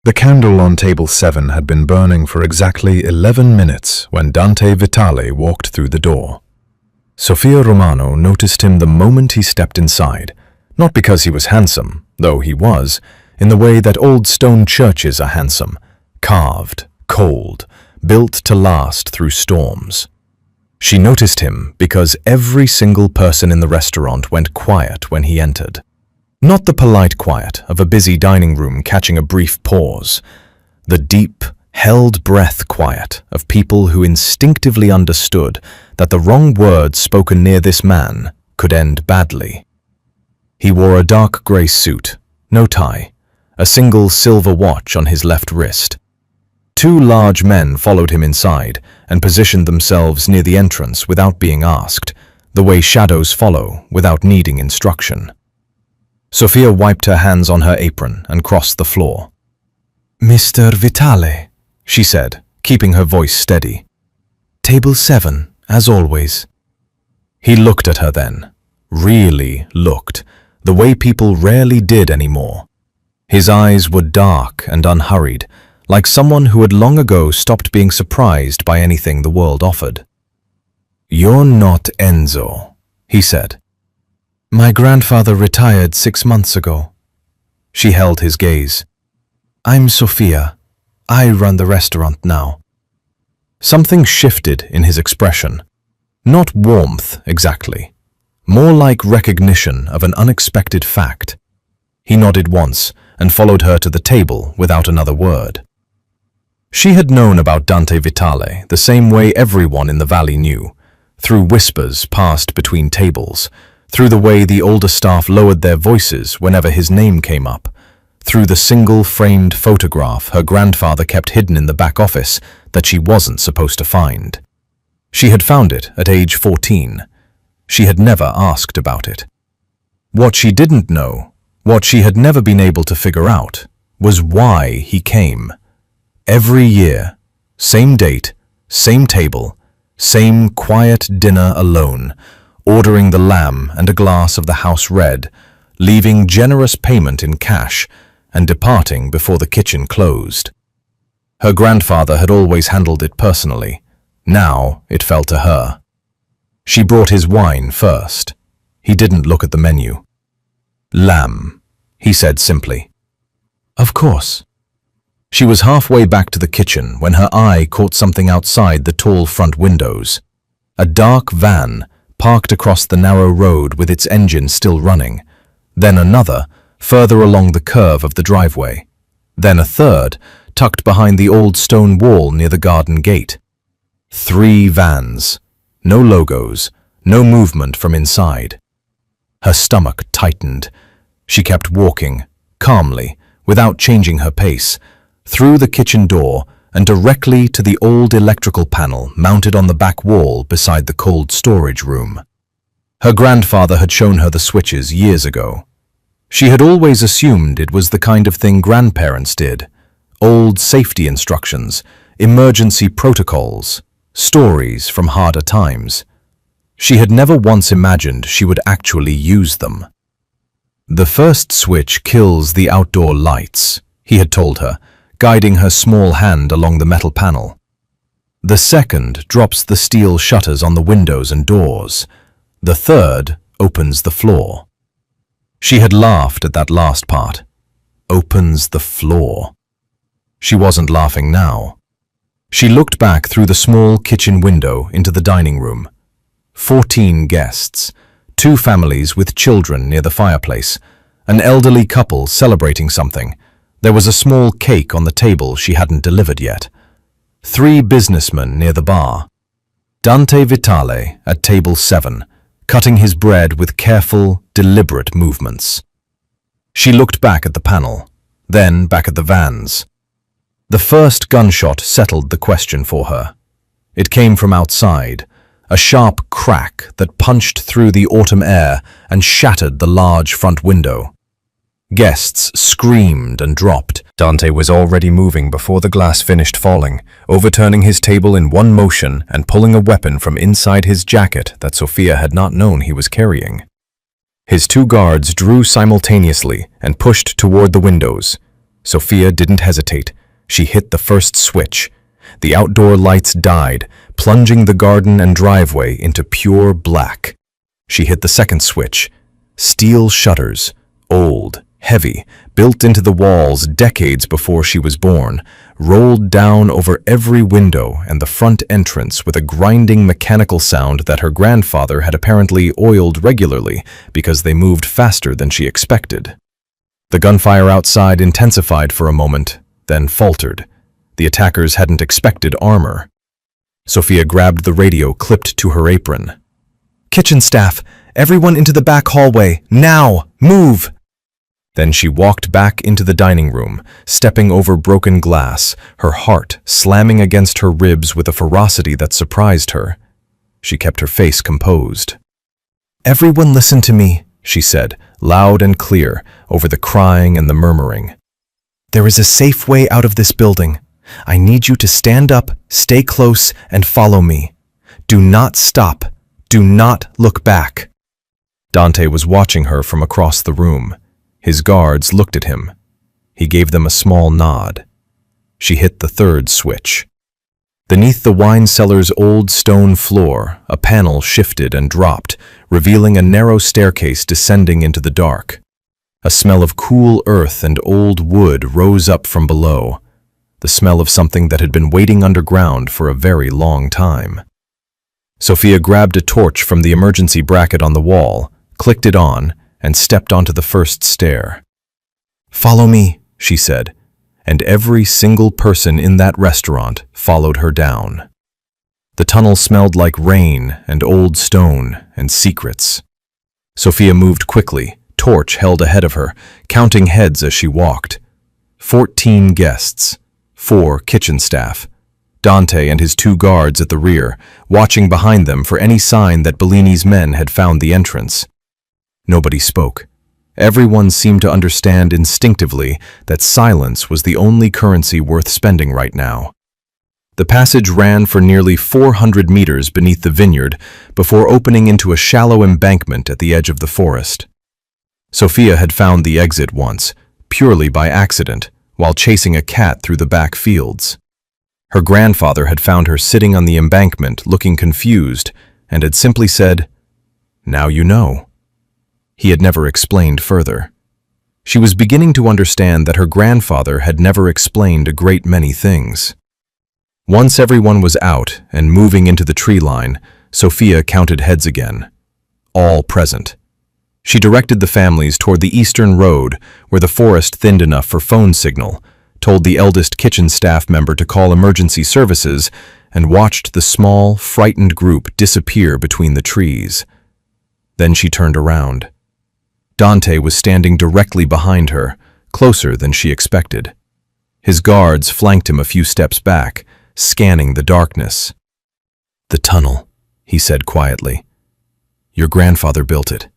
The candle on table 7 had been burning for exactly 11 minutes when Dante Vitale walked through the door. Sofia Romano noticed him the moment he stepped inside, not because he was handsome, though he was, in the way that old stone churches are handsome, carved, cold, built to last through storms. She noticed him because every single person in the restaurant went quiet when he entered. Not the polite quiet of a busy dining room catching a brief pause, the deep, held breath quiet of people who instinctively understood that the wrong words spoken near this man could end badly. He wore a dark grey suit, no tie, a single silver watch on his left wrist. 2 large men followed him inside and positioned themselves near the entrance without being asked, the way shadows follow without needing instruction. Sofia wiped her hands on her apron and crossed the floor. "Mr. Vitale," she said, keeping her voice steady. "Table 7, as always." He looked at her then, really looked, the way people rarely did anymore. His eyes were dark and unhurried, like someone who had long ago stopped being surprised by anything the world offered. "You're not Enzo," he said. "My grandfather retired 6 months ago." She held his gaze. "I'm Sofia. I run the restaurant now." Something shifted in his expression. Not warmth, exactly. More like recognition of an unexpected fact. He nodded once and followed her to the table without another word. She had known about Dante Vitale the same way everyone in the valley knew, through whispers passed between tables, through the way the older staff lowered their voices whenever his name came up, through the single framed photograph her grandfather kept hidden in the back office that she wasn't supposed to find. She had found it at age 14. She had never asked about it. What she didn't know, what she had never been able to figure out, was why he came. Every year, same date, same table, same quiet dinner alone, ordering the lamb and a glass of the house red, leaving generous payment in cash, and departing before the kitchen closed. Her grandfather had always handled it personally. Now it fell to her. She brought his wine first. He didn't look at the menu. "Lamb," he said simply. "Of course." She was halfway back to the kitchen when her eye caught something outside the tall front windows. A dark van parked across the narrow road with its engine still running, then another, further along the curve of the driveway, then a third, tucked behind the old stone wall near the garden gate. 3 vans, no logos, no movement from inside. Her stomach tightened. She kept walking, calmly, without changing her pace, through the kitchen door and directly to the old electrical panel mounted on the back wall beside the cold storage room. Her grandfather had shown her the switches years ago. She had always assumed it was the kind of thing grandparents did. Old safety instructions, emergency protocols, stories from harder times. She had never once imagined she would actually use them. "The first switch kills the outdoor lights," he had told her, guiding her small hand along the metal panel. "The second drops the steel shutters on the windows and doors. The third opens the floor." She had laughed at that last part. Opens the floor. She wasn't laughing now. She looked back through the small kitchen window into the dining room. 14 guests, 2 families with children near the fireplace, an elderly couple celebrating something. There was a small cake on the table she hadn't delivered yet. 3 businessmen near the bar. Dante Vitale at table 7, cutting his bread with careful, deliberate movements. She looked back at the panel, then back at the vans. The first gunshot settled the question for her. It came from outside, a sharp crack that punched through the autumn air and shattered the large front window. Guests screamed and dropped. Dante was already moving before the glass finished falling, overturning his table in one motion and pulling a weapon from inside his jacket that Sofia had not known he was carrying. His 2 guards drew simultaneously and pushed toward the windows. Sofia didn't hesitate. She hit the first switch. The outdoor lights died, plunging the garden and driveway into pure black. She hit the second switch. Steel shutters, old, heavy, built into the walls decades before she was born, rolled down over every window and the front entrance with a grinding mechanical sound that her grandfather had apparently oiled regularly because they moved faster than she expected. The gunfire outside intensified for a moment, then faltered. The attackers hadn't expected armor. Sofia grabbed the radio clipped to her apron. "Kitchen staff, everyone into the back hallway, now, move!" Then she walked back into the dining room, stepping over broken glass, her heart slamming against her ribs with a ferocity that surprised her. She kept her face composed. "Everyone listen to me," she said, loud and clear, over the crying and the murmuring. "There is a safe way out of this building. I need you to stand up, stay close, and follow me. Do not stop. Do not look back." Dante was watching her from across the room. His guards looked at him. He gave them a small nod. She hit the third switch. Beneath the wine cellar's old stone floor, a panel shifted and dropped, revealing a narrow staircase descending into the dark. A smell of cool earth and old wood rose up from below, the smell of something that had been waiting underground for a very long time. Sofia grabbed a torch from the emergency bracket on the wall, clicked it on, and stepped onto the first stair. "Follow me," she said, and every single person in that restaurant followed her down. The tunnel smelled like rain and old stone and secrets. Sofia moved quickly, torch held ahead of her, counting heads as she walked. 14 guests, 4 kitchen staff, Dante and his 2 guards at the rear, watching behind them for any sign that Bellini's men had found the entrance. Nobody spoke. Everyone seemed to understand instinctively that silence was the only currency worth spending right now. The passage ran for nearly 400 meters beneath the vineyard before opening into a shallow embankment at the edge of the forest. Sofia had found the exit once, purely by accident, while chasing a cat through the back fields. Her grandfather had found her sitting on the embankment looking confused and had simply said, "Now you know." He had never explained further. She was beginning to understand that her grandfather had never explained a great many things. Once everyone was out and moving into the tree line, Sofia counted heads again. All present. She directed the families toward the eastern road where the forest thinned enough for phone signal, told the eldest kitchen staff member to call emergency services, and watched the small, frightened group disappear between the trees. Then she turned around. Dante was standing directly behind her, closer than she expected. His guards flanked him a few steps back, scanning the darkness. "The tunnel," he said quietly. "Your grandfather built it."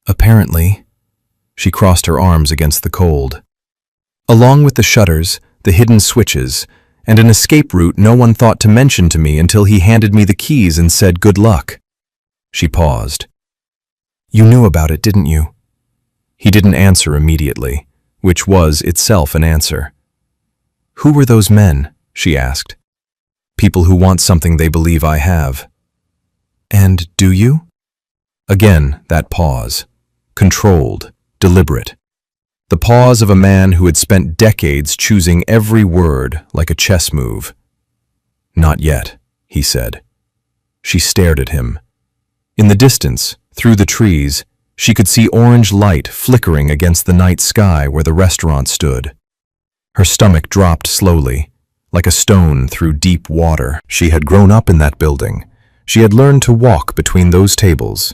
"Apparently." She crossed her arms against the cold. "Along with the shutters, the hidden switches, and an escape route no one thought to mention to me until he handed me the keys and said good luck." She paused. "You knew about it, didn't you?" He didn't answer immediately, which was itself an answer. "Who were those men?" she asked. "People who want something they believe I have." "And do you?" Again, that pause. Controlled, deliberate. The pause of a man who had spent decades choosing every word like a chess move. "Not yet," he said. She stared at him. In the distance, through the trees, she could see orange light flickering against the night sky where the restaurant stood. Her stomach dropped slowly, like a stone through deep water. She had grown up in that building. She had learned to walk between those tables.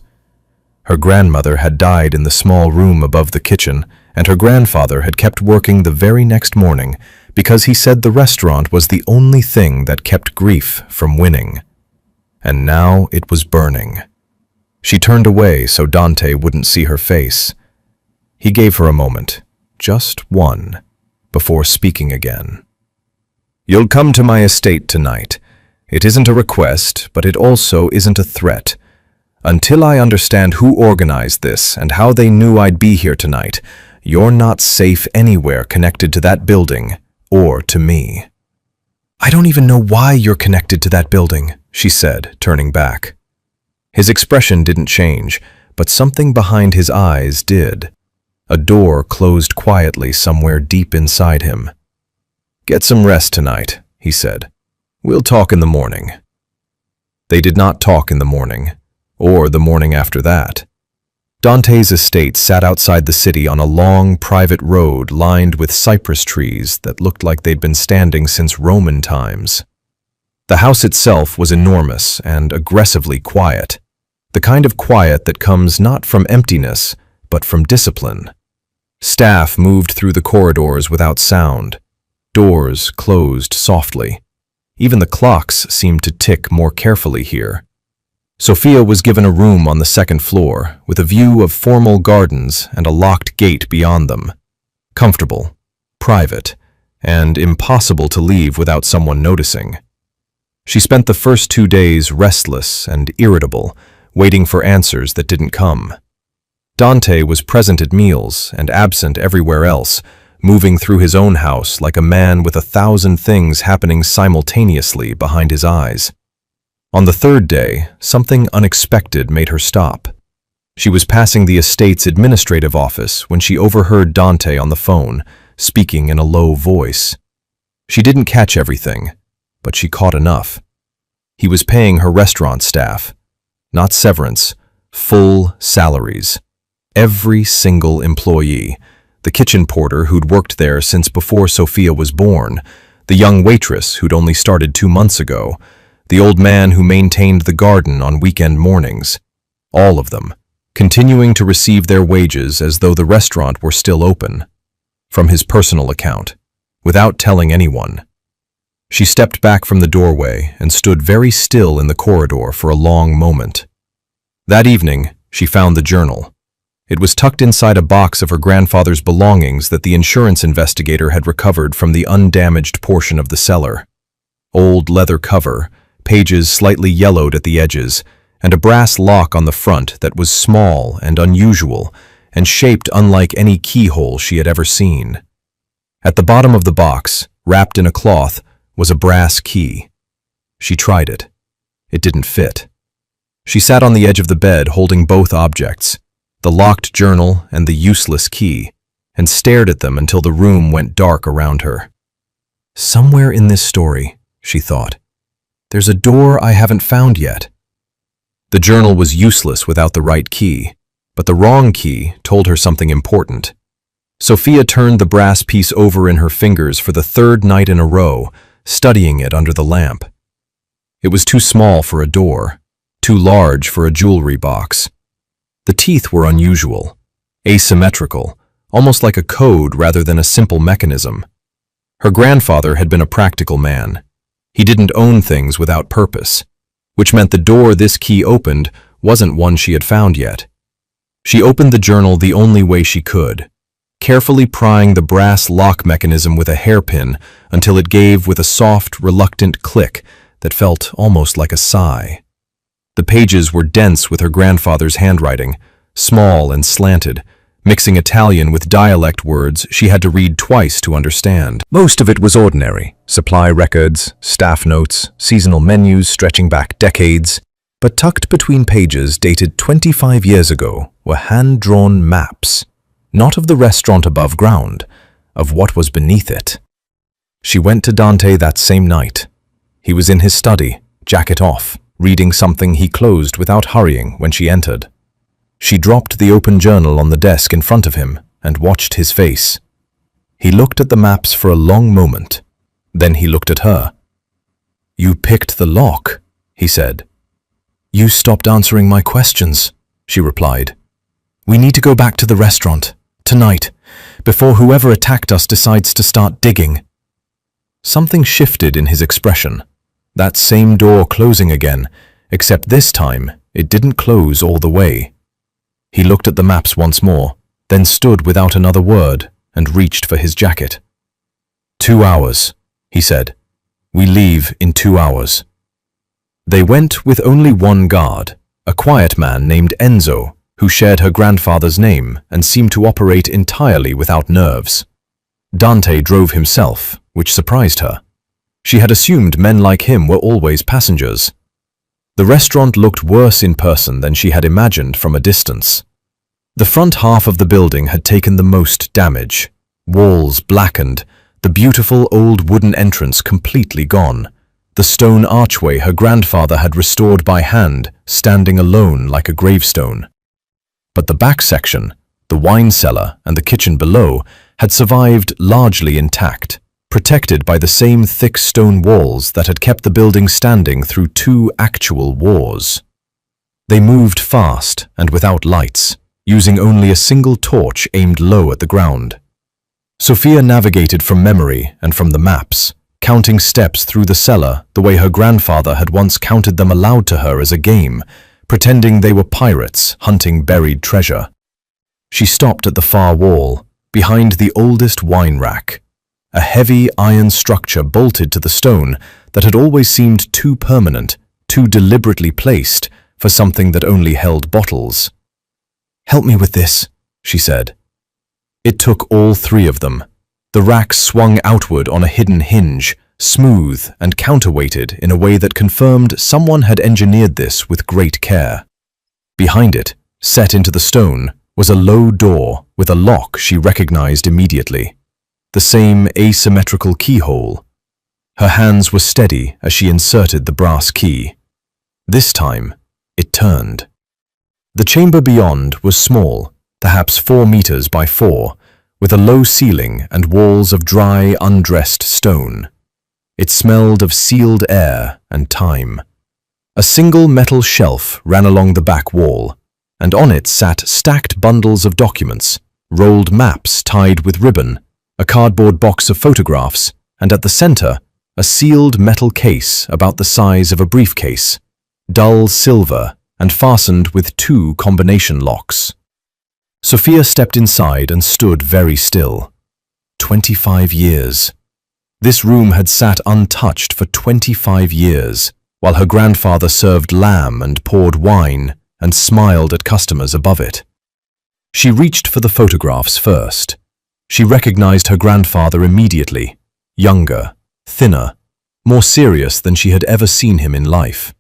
Her grandmother had died in the small room above the kitchen, and her grandfather had kept working the very next morning because he said the restaurant was the only thing that kept grief from winning. And now it was burning. She turned away so Dante wouldn't see her face. He gave her a moment, just one, before speaking again. "You'll come to my estate tonight. It isn't a request, but it also isn't a threat. Until I understand who organized this and how they knew I'd be here tonight, You're not safe anywhere connected to that building or to me." "I don't even know why you're connected to that building," she said, turning back. His expression didn't change, but something behind his eyes did. A door closed quietly somewhere deep inside him. "Get some rest tonight," he said. "We'll talk in the morning." They did not talk in the morning, or the morning after that. Dante's estate sat outside the city on a long, private road lined with cypress trees that looked like they'd been standing since Roman times. The house itself was enormous and aggressively quiet, the kind of quiet that comes not from emptiness, but from discipline. Staff moved through the corridors without sound. Doors closed softly. Even the clocks seemed to tick more carefully here. Sophia was given a room on the second floor, with a view of formal gardens and a locked gate beyond them. Comfortable, private, and impossible to leave without someone noticing. She spent the first 2 days restless and irritable, waiting for answers that didn't come. Dante was present at meals and absent everywhere else, moving through his own house like a man with 1,000 things happening simultaneously behind his eyes. On the third day, something unexpected made her stop. She was passing the estate's administrative office when she overheard Dante on the phone, speaking in a low voice. She didn't catch everything, but she caught enough. He was paying her restaurant staff, not severance, full salaries. Every single employee, the kitchen porter who'd worked there since before Sophia was born, the young waitress who'd only started 2 months ago, the old man who maintained the garden on weekend mornings. All of them, continuing to receive their wages as though the restaurant were still open, from his personal account, without telling anyone. She stepped back from the doorway and stood very still in the corridor for a long moment. That evening, she found the journal. It was tucked inside a box of her grandfather's belongings that the insurance investigator had recovered from the undamaged portion of the cellar. Old leather cover, pages slightly yellowed at the edges, and a brass lock on the front that was small and unusual and shaped unlike any keyhole she had ever seen. At the bottom of the box, wrapped in a cloth, was a brass key. She tried it. It didn't fit. She sat on the edge of the bed holding both objects, the locked journal and the useless key, and stared at them until the room went dark around her. Somewhere in this story, she thought, there's a door I haven't found yet. The journal was useless without the right key, but the wrong key told her something important. Sophia turned the brass piece over in her fingers for the 3rd night in a row, studying it under the lamp. It was too small for a door, too large for a jewelry box. The teeth were unusual, asymmetrical, almost like a code rather than a simple mechanism. Her grandfather had been a practical man. He didn't own things without purpose, which meant the door this key opened wasn't one she had found yet. She opened the journal the only way she could, carefully prying the brass lock mechanism with a hairpin until it gave with a soft, reluctant click that felt almost like a sigh. The pages were dense with her grandfather's handwriting, small and slanted, mixing Italian with dialect words she had to read twice to understand. Most of it was ordinary, supply records, staff notes, seasonal menus stretching back decades, but tucked between pages dated 25 years ago were hand-drawn maps, not of the restaurant above ground, of what was beneath it. She went to Dante that same night. He was in his study, jacket off, reading something he closed without hurrying when she entered. She dropped the open journal on the desk in front of him and watched his face. He looked at the maps for a long moment. Then he looked at her. "You picked the lock," he said. "You stopped answering my questions," she replied. "We need to go back to the restaurant, tonight, before whoever attacked us decides to start digging." Something shifted in his expression. That same door closing again, except this time it didn't close all the way. He looked at the maps once more, then stood without another word and reached for his jacket. 2 hours, he said. "We leave in 2 hours." They went with only one guard, a quiet man named Enzo, who shared her grandfather's name and seemed to operate entirely without nerves. Dante drove himself, which surprised her. She had assumed men like him were always passengers. The restaurant looked worse in person than she had imagined from a distance. The front half of the building had taken the most damage. Walls blackened, the beautiful old wooden entrance completely gone, the stone archway her grandfather had restored by hand, standing alone like a gravestone. But the back section, the wine cellar and the kitchen below, had survived largely intact, protected by the same thick stone walls that had kept the building standing through 2 actual wars. They moved fast and without lights, using only a single torch aimed low at the ground. Sophia navigated from memory and from the maps, counting steps through the cellar the way her grandfather had once counted them aloud to her as a game, pretending they were pirates hunting buried treasure. She stopped at the far wall, behind the oldest wine rack, a heavy iron structure bolted to the stone that had always seemed too permanent, too deliberately placed for something that only held bottles. "Help me with this," she said. It took all 3 of them. The rack swung outward on a hidden hinge, smooth and counterweighted in a way that confirmed someone had engineered this with great care. Behind it, set into the stone, was a low door with a lock she recognized immediately. The same asymmetrical keyhole. Her hands were steady as she inserted the brass key. This time, it turned. The chamber beyond was small, perhaps 4 meters by 4, with a low ceiling and walls of dry, undressed stone. It smelled of sealed air and time. A single metal shelf ran along the back wall, and on it sat stacked bundles of documents, rolled maps tied with ribbon, a cardboard box of photographs, and at the center, a sealed metal case about the size of a briefcase, dull silver and fastened with 2 combination locks. Sophia stepped inside and stood very still. 25 years. This room had sat untouched for 25 years, while her grandfather served lamb and poured wine and smiled at customers above it. She reached for the photographs first. She recognized her grandfather immediately, younger, thinner, more serious than she had ever seen him in life.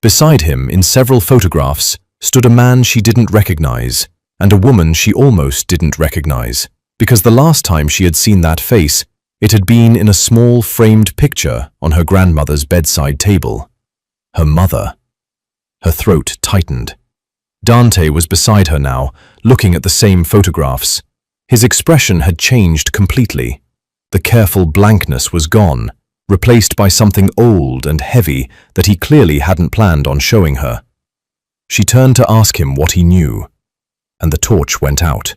Beside him, in several photographs, stood a man she didn't recognize, and a woman she almost didn't recognize, because the last time she had seen that face, it had been in a small framed picture on her grandmother's bedside table. Her mother. Her throat tightened. Dante was beside her now, looking at the same photographs. His expression had changed completely. The careful blankness was gone, replaced by something old and heavy that he clearly hadn't planned on showing her. She turned to ask him what he knew, and the torch went out.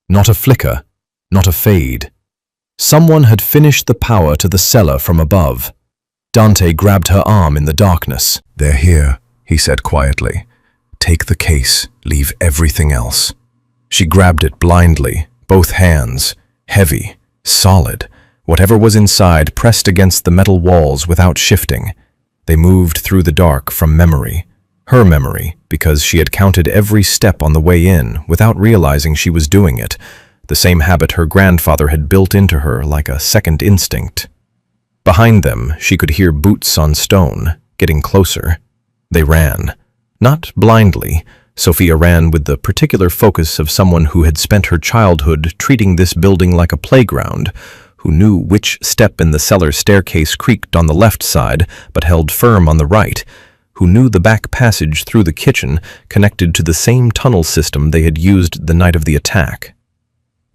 Not a flicker, not a fade. Someone had finished the power to the cellar from above. Dante grabbed her arm in the darkness. "They're here," he said quietly. "Take the case, leave everything else." She grabbed it blindly, both hands, heavy, solid. Whatever was inside pressed against the metal walls without shifting. They moved through the dark from memory. Her memory, because she had counted every step on the way in without realizing she was doing it, the same habit her grandfather had built into her like a second instinct. Behind them, she could hear boots on stone, getting closer. They ran. Not blindly. Sophia ran with the particular focus of someone who had spent her childhood treating this building like a playground, who knew which step in the cellar staircase creaked on the left side but held firm on the right, who knew the back passage through the kitchen connected to the same tunnel system they had used the night of the attack.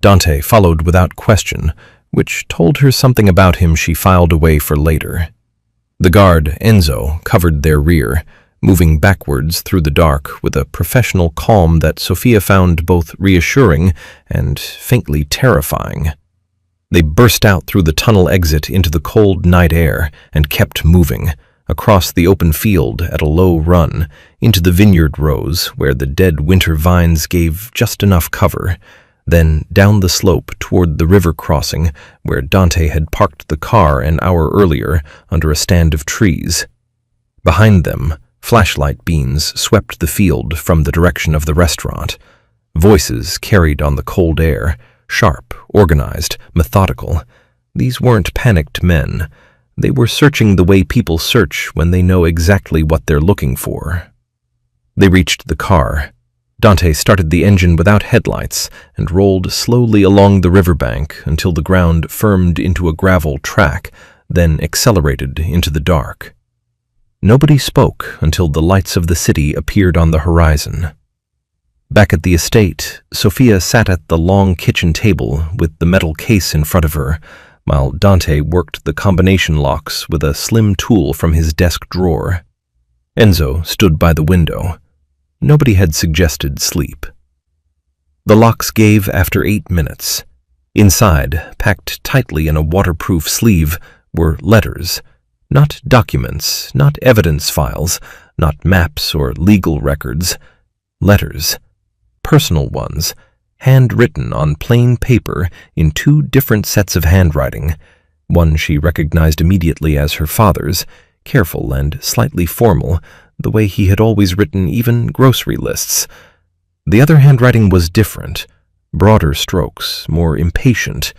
Dante followed without question, which told her something about him she filed away for later. The guard, Enzo, covered their rear, moving backwards through the dark with a professional calm that Sophia found both reassuring and faintly terrifying. They burst out through the tunnel exit into the cold night air and kept moving, across the open field at a low run, into the vineyard rows where the dead winter vines gave just enough cover, then down the slope toward the river crossing where Dante had parked the car an hour earlier under a stand of trees. Behind them, Flashlight beams swept the field from the direction of the restaurant. Voices carried on the cold air, sharp, organized, methodical. These weren't panicked men. They were searching the way people search when they know exactly what they're looking for. They reached the car. Dante started the engine without headlights and rolled slowly along the riverbank until the ground firmed into a gravel track, then accelerated into the dark. Nobody spoke until the lights of the city appeared on the horizon. Back at the estate, Sophia sat at the long kitchen table with the metal case in front of her, while Dante worked the combination locks with a slim tool from his desk drawer. Enzo stood by the window. Nobody had suggested sleep. The locks gave after 8 minutes. Inside, packed tightly in a waterproof sleeve, were letters. Not documents, not evidence files, not maps or legal records. Letters. Personal ones, handwritten on plain paper in 2 different sets of handwriting. One she recognized immediately as her father's, careful and slightly formal, the way he had always written even grocery lists. The other handwriting was different, broader strokes, more impatient.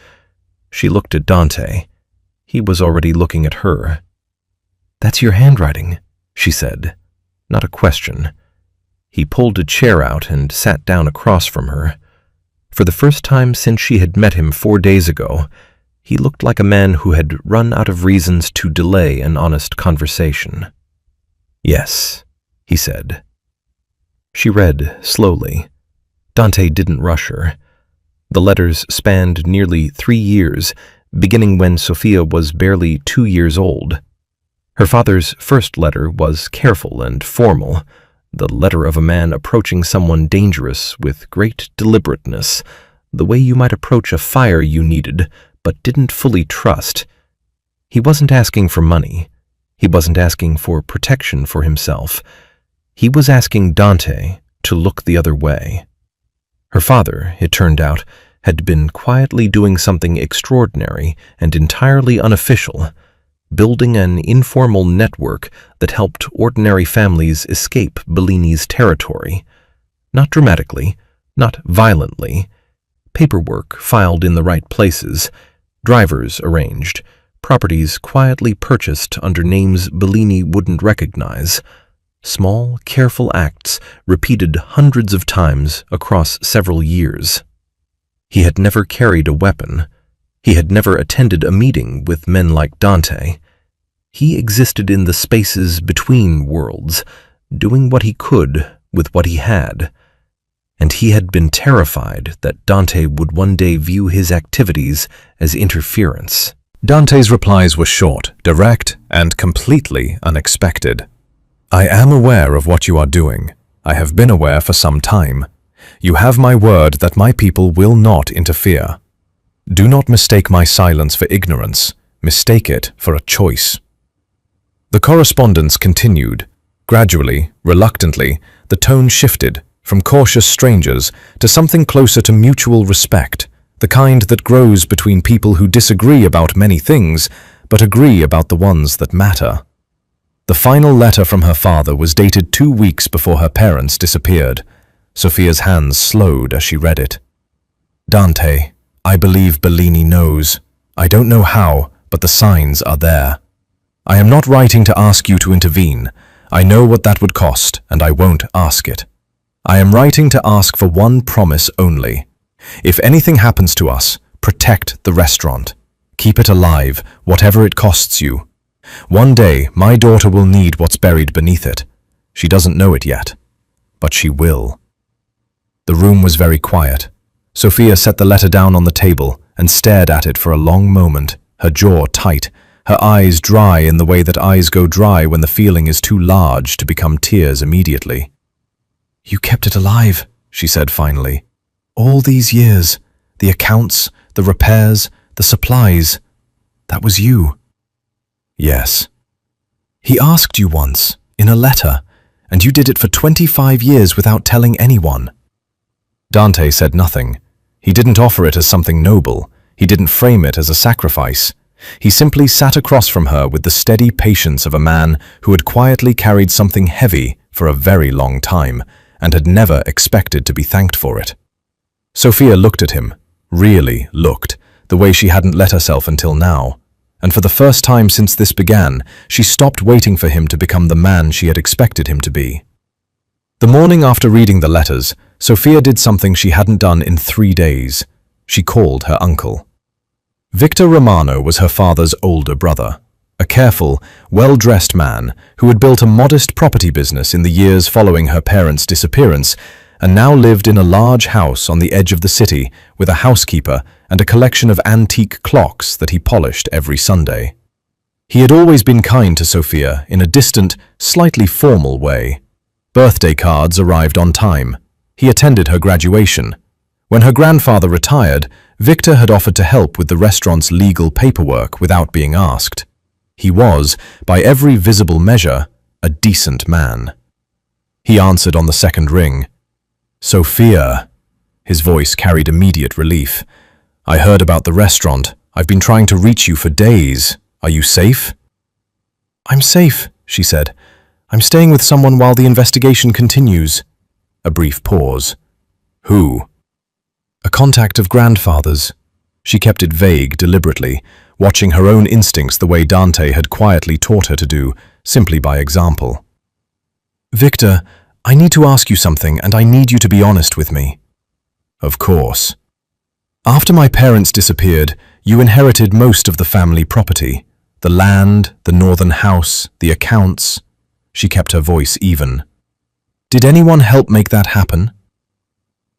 She looked at Dante. He was already looking at her. "That's your handwriting," she said, not a question. He pulled a chair out and sat down across from her. For the first time since she had met him 4 days ago, he looked like a man who had run out of reasons to delay an honest conversation. "Yes," he said. She read slowly. Dante didn't rush her. The letters spanned nearly 3 years, beginning when Sophia was barely 2 years old. Her father's first letter was careful and formal, the letter of a man approaching someone dangerous with great deliberateness, the way you might approach a fire you needed but didn't fully trust. He wasn't asking for money. He wasn't asking for protection for himself. He was asking Dante to look the other way. Her father, it turned out, had been quietly doing something extraordinary and entirely unofficial, building an informal network that helped ordinary families escape Bellini's territory. Not dramatically, not violently. Paperwork filed in the right places, drivers arranged, properties quietly purchased under names Bellini wouldn't recognize. Small, careful acts repeated hundreds of times across several years. He had never carried a weapon. He had never attended a meeting with men like Dante. He existed in the spaces between worlds, doing what he could with what he had. And he had been terrified that Dante would one day view his activities as interference. Dante's replies were short, direct, and completely unexpected. "I am aware of what you are doing. I have been aware for some time. You have my word that my people will not interfere. Do not mistake my silence for ignorance. Mistake it for a choice." The correspondence continued. Gradually, reluctantly, the tone shifted from cautious strangers to something closer to mutual respect, the kind that grows between people who disagree about many things, but agree about the ones that matter. The final letter from her father was dated 2 weeks before her parents disappeared. Sophia's hands slowed as she read it. "Dante, I believe Bellini knows. I don't know how, but the signs are there. I am not writing to ask you to intervene. I know what that would cost, and I won't ask it. I am writing to ask for one promise only. If anything happens to us, protect the restaurant. Keep it alive, whatever it costs you. One day, my daughter will need what's buried beneath it. She doesn't know it yet, but she will." The room was very quiet. Sophia set the letter down on the table and stared at it for a long moment, her jaw tight, her eyes dry in the way that eyes go dry when the feeling is too large to become tears immediately. "You kept it alive," she said finally. "All these years, the accounts, the repairs, the supplies, that was you." "Yes." "He asked you once, in a letter, and you did it for 25 years without telling anyone." Dante said nothing. He didn't offer it as something noble. He didn't frame it as a sacrifice. He simply sat across from her with the steady patience of a man who had quietly carried something heavy for a very long time and had never expected to be thanked for it. Sophia looked at him, really looked, the way she hadn't let herself until now, and for the first time since this began, she stopped waiting for him to become the man she had expected him to be. The morning after reading the letters, Sophia did something she hadn't done in 3 days. She called her uncle. Victor Romano was her father's older brother, a careful, well-dressed man who had built a modest property business in the years following her parents' disappearance and now lived in a large house on the edge of the city with a housekeeper and a collection of antique clocks that he polished every Sunday. He had always been kind to Sophia in a distant, slightly formal way. Birthday cards arrived on time. He attended her graduation. When her grandfather retired, Victor had offered to help with the restaurant's legal paperwork without being asked. He was, by every visible measure, a decent man. He answered on the second ring. "Sophia." His voice carried immediate relief. "I heard about the restaurant. I've been trying to reach you for days. Are you safe?" "I'm safe," she said. "I'm staying with someone while the investigation continues." A brief pause. "Who?" "A contact of grandfather's." She kept it vague deliberately, watching her own instincts the way Dante had quietly taught her to do, simply by example. "Victor, I need to ask you something, and I need you to be honest with me." "Of course." "After my parents disappeared, you inherited most of the family property. The land, the northern house, the accounts." She kept her voice even. "Did anyone help make that happen?"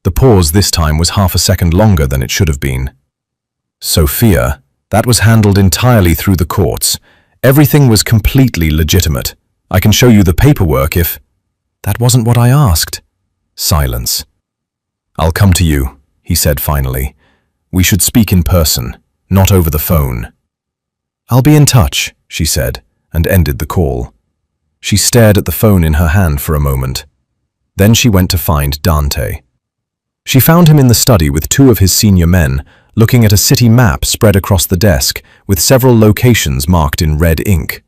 The pause this time was half a second longer than it should have been. "Sophia, that was handled entirely through the courts. Everything was completely legitimate. I can show you the paperwork if—" "That wasn't what I asked." Silence. "I'll come to you," he said finally. "We should speak in person, not over the phone." "I'll be in touch," she said, and ended the call. She stared at the phone in her hand for a moment. Then she went to find Dante. She found him in the study with 2 of his senior men, looking at a city map spread across the desk with several locations marked in red ink.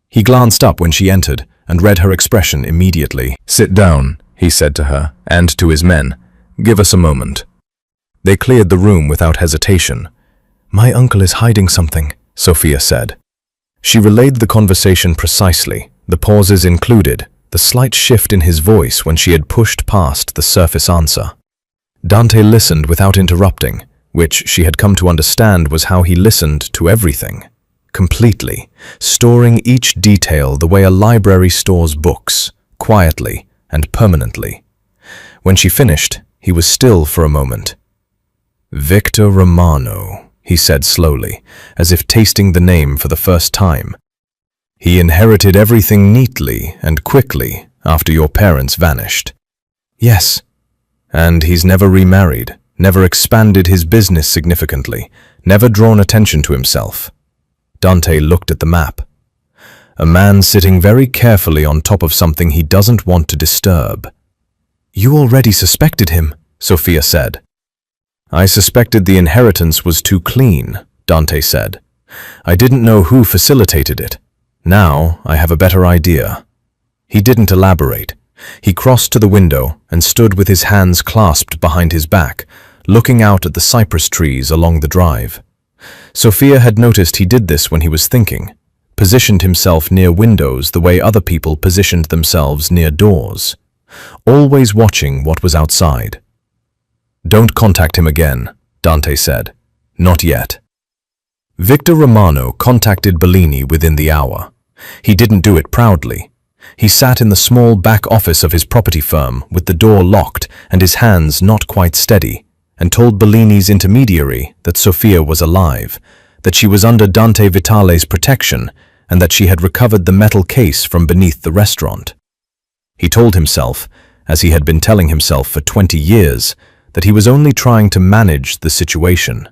He glanced up when she entered and read her expression immediately. "Sit down," he said to her, and to his men. "Give us a moment." They cleared the room without hesitation. "My uncle is hiding something," Sophia said. She relayed the conversation precisely, the pauses included, the slight shift in his voice when she had pushed past the surface answer. Dante listened without interrupting, which she had come to understand was how he listened to everything. Completely, storing each detail the way a library stores books, quietly and permanently. When she finished, he was still for a moment. "Victor Romano," he said slowly, as if tasting the name for the first time. "He inherited everything neatly and quickly after your parents vanished." "Yes." "And he's never remarried, never expanded his business significantly, never drawn attention to himself." Dante looked at the map. "A man sitting very carefully on top of something he doesn't want to disturb." "You already suspected him," Sophia said. "I suspected the inheritance was too clean," Dante said. "I didn't know who facilitated it. Now I have a better idea." He didn't elaborate. He crossed to the window and stood with his hands clasped behind his back, looking out at the cypress trees along the drive. Sophia had noticed he did this when he was thinking, positioned himself near windows the way other people positioned themselves near doors, always watching what was outside. "Don't contact him again," Dante said. "Not yet." Victor Romano contacted Bellini within the hour. He didn't do it proudly. He sat in the small back office of his property firm with the door locked and his hands not quite steady, and told Bellini's intermediary that Sophia was alive, that she was under Dante Vitale's protection, and that she had recovered the metal case from beneath the restaurant. He told himself, as he had been telling himself for 20 years, that he was only trying to manage the situation,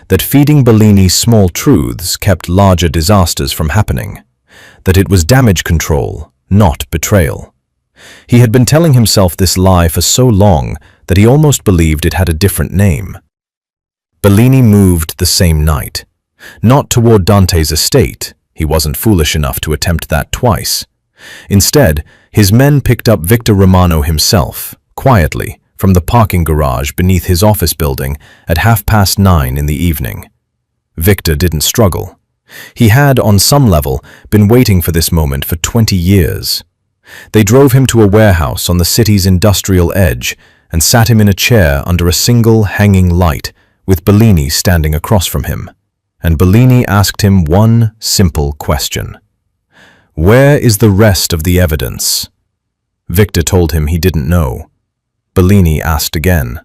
that feeding Bellini small truths kept larger disasters from happening, that it was damage control, not betrayal. He had been telling himself this lie for so long that he almost believed it had a different name. Bellini moved the same night. Not toward Dante's estate. He wasn't foolish enough to attempt that twice. Instead, his men picked up Victor Romano himself, quietly, from the parking garage beneath his office building at 9:30 in the evening. Victor didn't struggle. He had, on some level, been waiting for this moment for 20 years. They drove him to a warehouse on the city's industrial edge and sat him in a chair under a single hanging light, with Bellini standing across from him. And Bellini asked him one simple question. "Where is the rest of the evidence?" Victor told him he didn't know. Bellini asked again.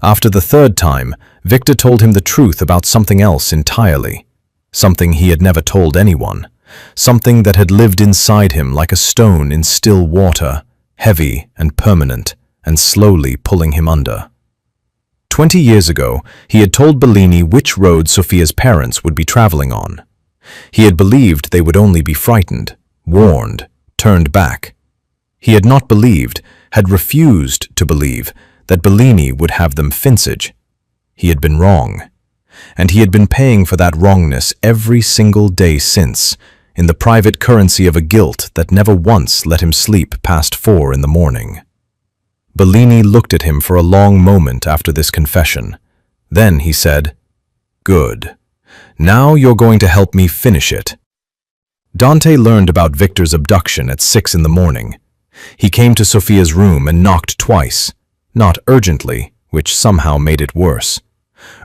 After the third time, Victor told him the truth about something else entirely. Something he had never told anyone. Something that had lived inside him like a stone in still water, heavy and permanent, and slowly pulling him under. 20 years ago, he had told Bellini which road Sofia's parents would be traveling on. He had believed they would only be frightened, warned, turned back. He had not believed, had refused to believe, that Bellini would have them finsage. He had been wrong. And he had been paying for that wrongness every single day since, in the private currency of a guilt that never once let him sleep past 4 in the morning. Bellini looked at him for a long moment after this confession. Then he said, "Good. Now you're going to help me finish it." Dante learned about Victor's abduction at 6 in the morning. He came to Sofia's room and knocked twice, not urgently, which somehow made it worse.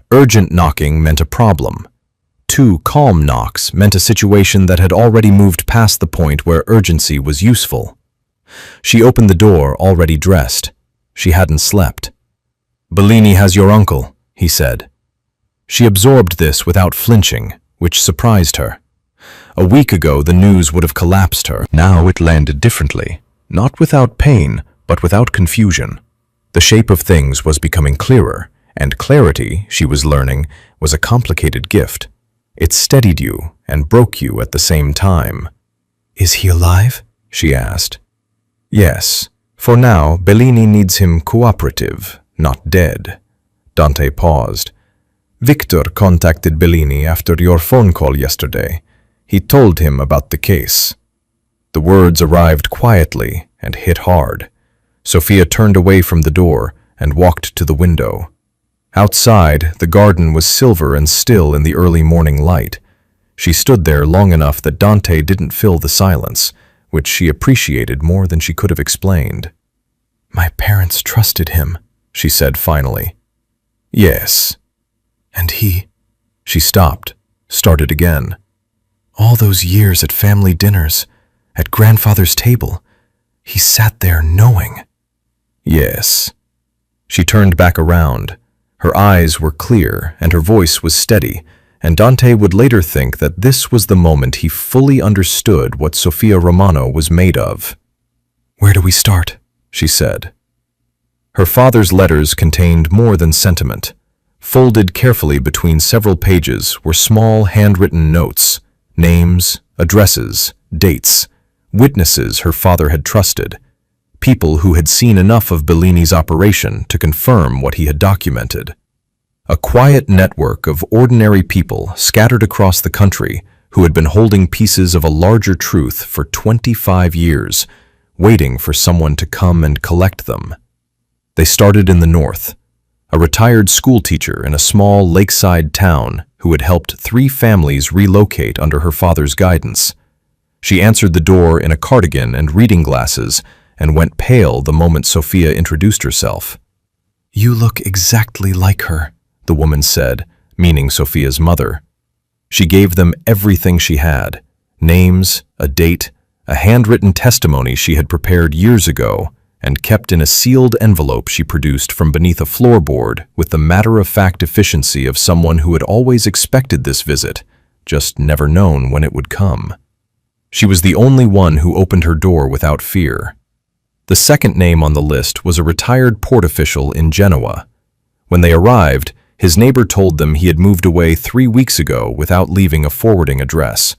Urgent knocking meant a problem. 2 calm knocks meant a situation that had already moved past the point where urgency was useful. She opened the door already dressed. She hadn't slept. "Bellini has your uncle," he said. She absorbed this without flinching, which surprised her. A week ago, the news would have collapsed her. Now it landed differently, not without pain, but without confusion. The shape of things was becoming clearer, and clarity, she was learning, was a complicated gift. It steadied you and broke you at the same time. "Is he alive?" she asked. "Yes. For now, Bellini needs him cooperative, not dead." Dante paused. "Victor contacted Bellini after your phone call yesterday. He told him about the case." The words arrived quietly and hit hard. Sofia turned away from the door and walked to the window. Outside, the garden was silver and still in the early morning light. She stood there long enough that Dante didn't fill the silence, which she appreciated more than she could have explained. "My parents trusted him," she said finally. "Yes." "And he—" She stopped, started again. "All those years at family dinners, at grandfather's table, he sat there knowing." "Yes." She turned back around. Her eyes were clear and her voice was steady, and Dante would later think that this was the moment he fully understood what Sofia Romano was made of. "Where do we start?" she said. Her father's letters contained more than sentiment. Folded carefully between several pages were small handwritten notes, names, addresses, dates, witnesses her father had trusted, people who had seen enough of Bellini's operation to confirm what he had documented. A quiet network of ordinary people scattered across the country who had been holding pieces of a larger truth for 25 years, waiting for someone to come and collect them. They started in the north. A retired schoolteacher in a small lakeside town who had helped 3 families relocate under her father's guidance. She answered the door in a cardigan and reading glasses and went pale the moment Sofia introduced herself. "You look exactly like her," the woman said, meaning Sofia's mother. She gave them everything she had, names, a date, a handwritten testimony she had prepared years ago, and kept in a sealed envelope she produced from beneath a floorboard with the matter-of-fact efficiency of someone who had always expected this visit, just never known when it would come. She was the only one who opened her door without fear. The second name on the list was a retired port official in Genoa. When they arrived, his neighbor told them he had moved away 3 weeks ago without leaving a forwarding address.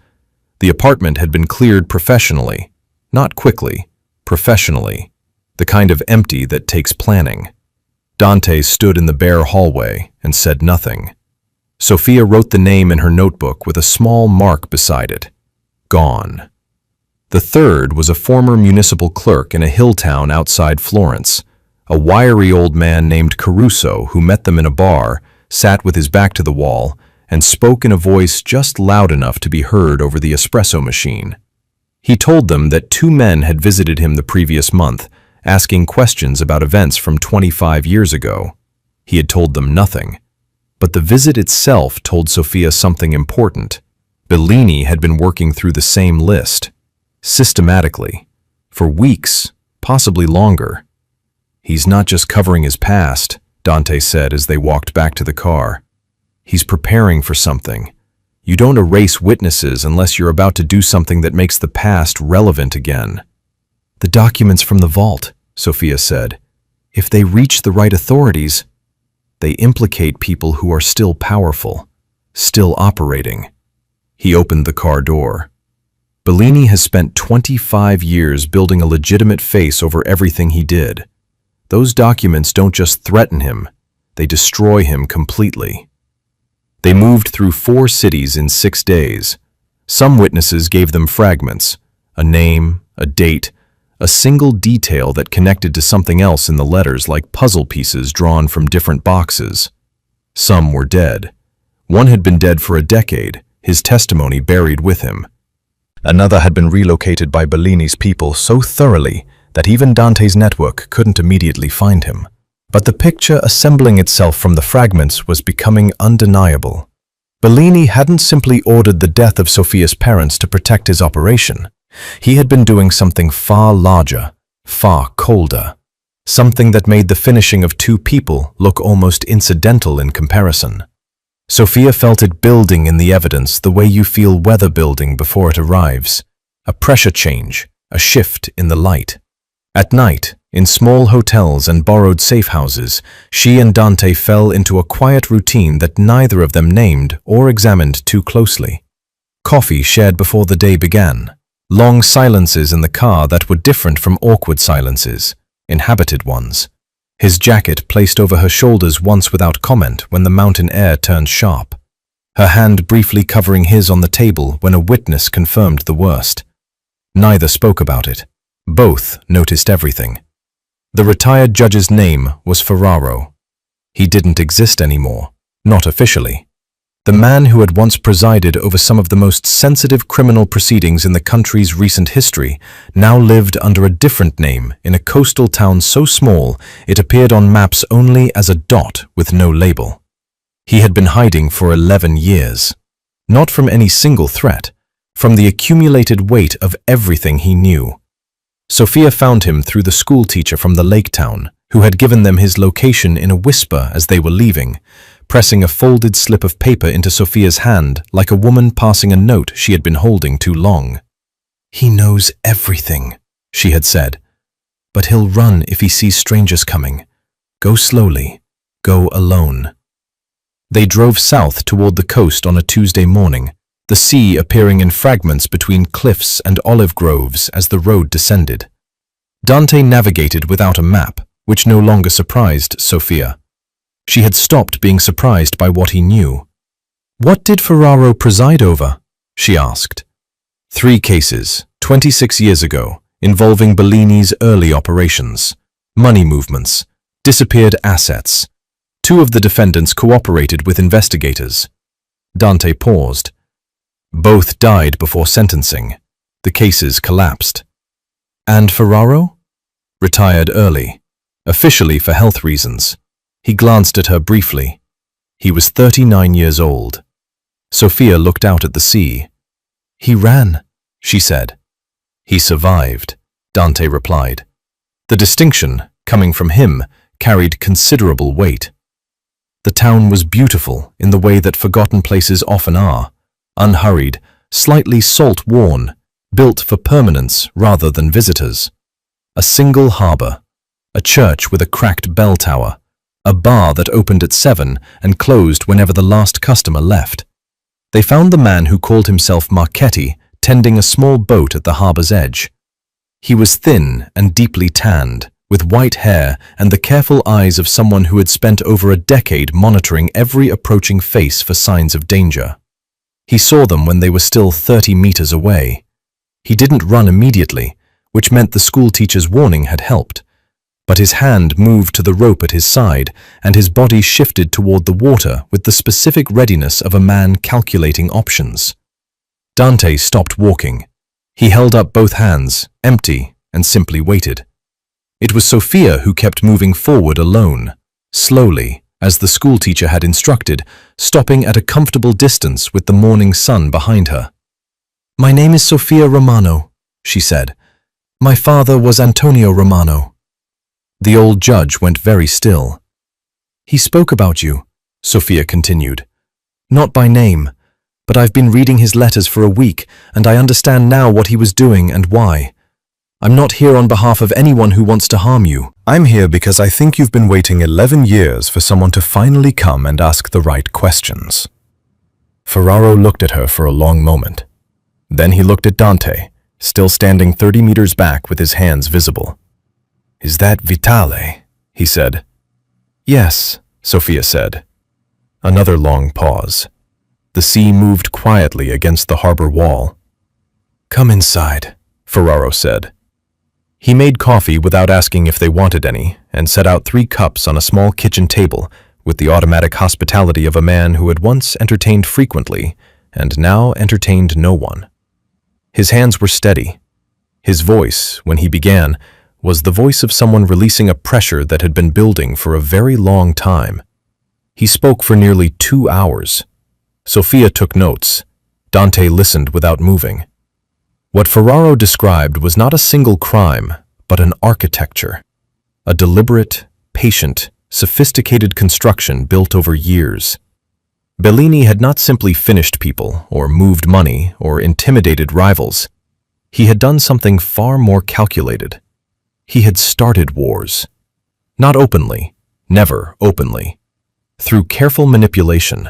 The apartment had been cleared professionally, not quickly, professionally, the kind of empty that takes planning. Dante stood in the bare hallway and said nothing. Sophia wrote the name in her notebook with a small mark beside it. Gone. The third was a former municipal clerk in a hill town outside Florence, a wiry old man named Caruso who met them in a bar, sat with his back to the wall, and spoke in a voice just loud enough to be heard over the espresso machine. He told them that 2 men had visited him the previous month, asking questions about events from 25 years ago. He had told them nothing. But the visit itself told Sophia something important. Bellini had been working through the same list, systematically, for weeks, possibly longer. He's not just covering his past, Dante said as they walked back to the car. He's preparing for something. You don't erase witnesses unless you're about to do something that makes the past relevant again. The documents from the vault, Sophia said. If they reach the right authorities, they implicate people who are still powerful, still operating. He opened the car door. Bellini has spent 25 years building a legitimate face over everything he did. Those documents don't just threaten him, they destroy him completely. They moved through 4 cities in 6 days. Some witnesses gave them fragments, a name, a date, a single detail that connected to something else in the letters like puzzle pieces drawn from different boxes. Some were dead. One had been dead for a decade, his testimony buried with him. Another had been relocated by Bellini's people so thoroughly that even Dante's network couldn't immediately find him. But the picture assembling itself from the fragments was becoming undeniable. Bellini hadn't simply ordered the death of Sophia's parents to protect his operation. He had been doing something far larger, far colder, something that made the finishing of 2 people look almost incidental in comparison. Sophia felt it building in the evidence the way you feel weather building before it arrives, a pressure change, a shift in the light. At night, in small hotels and borrowed safe houses, she and Dante fell into a quiet routine that neither of them named or examined too closely. Coffee shared before the day began. Long silences in the car that were different from awkward silences, inhabited ones. His jacket placed over her shoulders once without comment when the mountain air turned sharp. Her hand briefly covering his on the table when a witness confirmed the worst. Neither spoke about it. Both noticed everything. The retired judge's name was Ferraro. He didn't exist anymore, not officially. The man who had once presided over some of the most sensitive criminal proceedings in the country's recent history now lived under a different name in a coastal town so small it appeared on maps only as a dot with no label. He had been hiding for 11 years. Not from any single threat, from the accumulated weight of everything he knew. Sophia found him through the school teacher from the lake town, who had given them his location in a whisper as they were leaving, pressing a folded slip of paper into Sophia's hand like a woman passing a note she had been holding too long. "He knows everything," she had said, "but he'll run if he sees strangers coming. Go slowly. Go alone." They drove south toward the coast on a Tuesday morning, the sea appearing in fragments between cliffs and olive groves as the road descended. Dante navigated without a map, which no longer surprised Sophia. She had stopped being surprised by what he knew. "What did Ferraro preside over?" she asked. 3 cases, 26 years ago, involving Bellini's early operations, money movements, disappeared assets. 2 of the defendants cooperated with investigators. Dante paused. Both died before sentencing. The cases collapsed. And Ferraro? Retired early, officially for health reasons. He glanced at her briefly. He was 39 years old. Sophia looked out at the sea. "He ran," she said. "He survived," Dante replied. The distinction, coming from him, carried considerable weight. The town was beautiful in the way that forgotten places often are, unhurried, slightly salt-worn, built for permanence rather than visitors. A single harbor, a church with a cracked bell tower, a bar that opened at 7 and closed whenever the last customer left. They found the man who called himself Marchetti tending a small boat at the harbor's edge. He was thin and deeply tanned, with white hair and the careful eyes of someone who had spent over a decade monitoring every approaching face for signs of danger. He saw them when they were still 30 meters away. He didn't run immediately, which meant the schoolteacher's warning had helped. But his hand moved to the rope at his side, and his body shifted toward the water with the specific readiness of a man calculating options. Dante stopped walking. He held up both hands, empty, and simply waited. It was Sophia who kept moving forward alone, slowly, as the schoolteacher had instructed, stopping at a comfortable distance with the morning sun behind her. "My name is Sophia Romano," she said. "My father was Antonio Romano." The old judge went very still. "He spoke about you," Sophia continued. "Not by name, but I've been reading his letters for a week, and I understand now what he was doing and why. I'm not here on behalf of anyone who wants to harm you. I'm here because I think you've been waiting 11 years for someone to finally come and ask the right questions." Ferraro looked at her for a long moment. Then he looked at Dante, still standing 30 meters back with his hands visible. "Is that Vitale?" he said. "Yes," Sophia said. Another long pause. The sea moved quietly against the harbor wall. "Come inside," Ferraro said. He made coffee without asking if they wanted any, and set out 3 cups on a small kitchen table with the automatic hospitality of a man who had once entertained frequently and now entertained no one. His hands were steady. His voice, when he began, was the voice of someone releasing a pressure that had been building for a very long time. He spoke for nearly 2 hours. Sophia took notes. Dante listened without moving. What Ferraro described was not a single crime, but an architecture. A deliberate, patient, sophisticated construction built over years. Bellini had not simply finished people, or moved money, or intimidated rivals. He had done something far more calculated. He had started wars. Not openly, never openly. Through careful manipulation.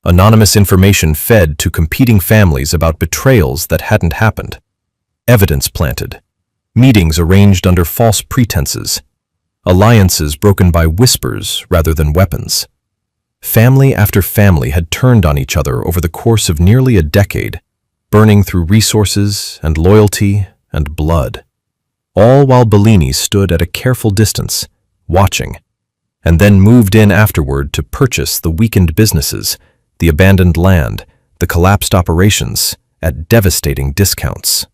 Anonymous information fed to competing families about betrayals that hadn't happened. Evidence planted. Meetings arranged under false pretenses. Alliances broken by whispers rather than weapons. Family after family had turned on each other over the course of nearly a decade, burning through resources and loyalty and blood. All while Bellini stood at a careful distance, watching, and then moved in afterward to purchase the weakened businesses, the abandoned land, the collapsed operations, at devastating discounts.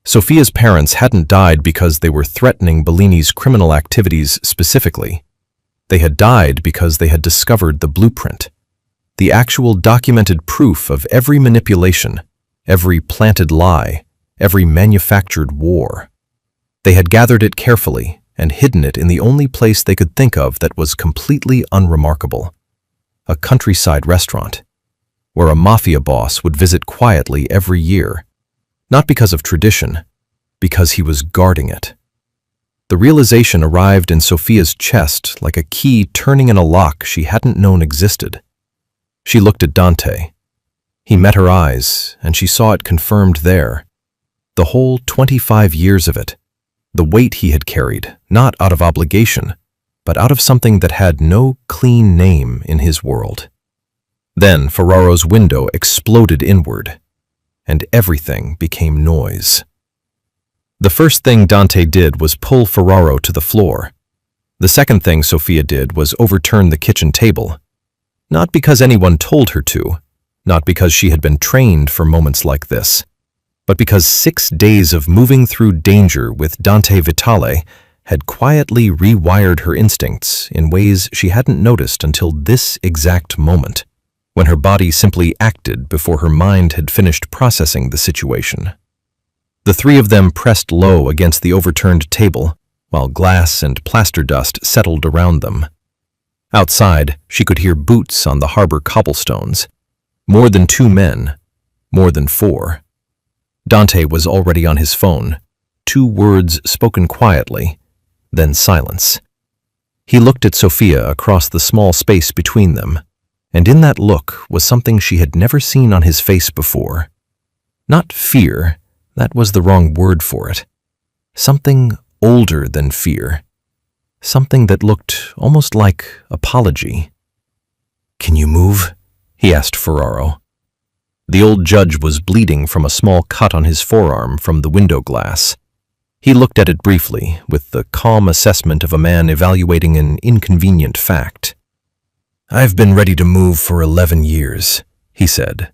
Sophia's parents hadn't died because they were threatening Bellini's criminal activities specifically. They had died because they had discovered the blueprint, the actual documented proof of every manipulation, every planted lie, every manufactured war. They had gathered it carefully and hidden it in the only place they could think of that was completely unremarkable. A countryside restaurant, where a mafia boss would visit quietly every year, not because of tradition, because he was guarding it. The realization arrived in Sophia's chest like a key turning in a lock she hadn't known existed. She looked at Dante. He met her eyes, and she saw it confirmed there. The whole 25 years of it, the weight he had carried, not out of obligation, but out of something that had no clean name in his world. Then Ferraro's window exploded inward, and everything became noise. The first thing Dante did was pull Ferraro to the floor. The second thing Sophia did was overturn the kitchen table. Not because anyone told her to, not because she had been trained for moments like this, but because 6 days of moving through danger with Dante Vitale had quietly rewired her instincts in ways she hadn't noticed until this exact moment, when her body simply acted before her mind had finished processing the situation. The 3 of them pressed low against the overturned table, while glass and plaster dust settled around them. Outside, she could hear boots on the harbor cobblestones. More than 2 men, more than 4. Dante was already on his phone, 2 words spoken quietly, then silence. He looked at Sophia across the small space between them, and in that look was something she had never seen on his face before. Not fear, that was the wrong word for it. Something older than fear, something that looked almost like apology. "Can you move?" he asked Ferraro. The old judge was bleeding from a small cut on his forearm from the window glass. He looked at it briefly, with the calm assessment of a man evaluating an inconvenient fact. "I've been ready to move for 11 years, he said.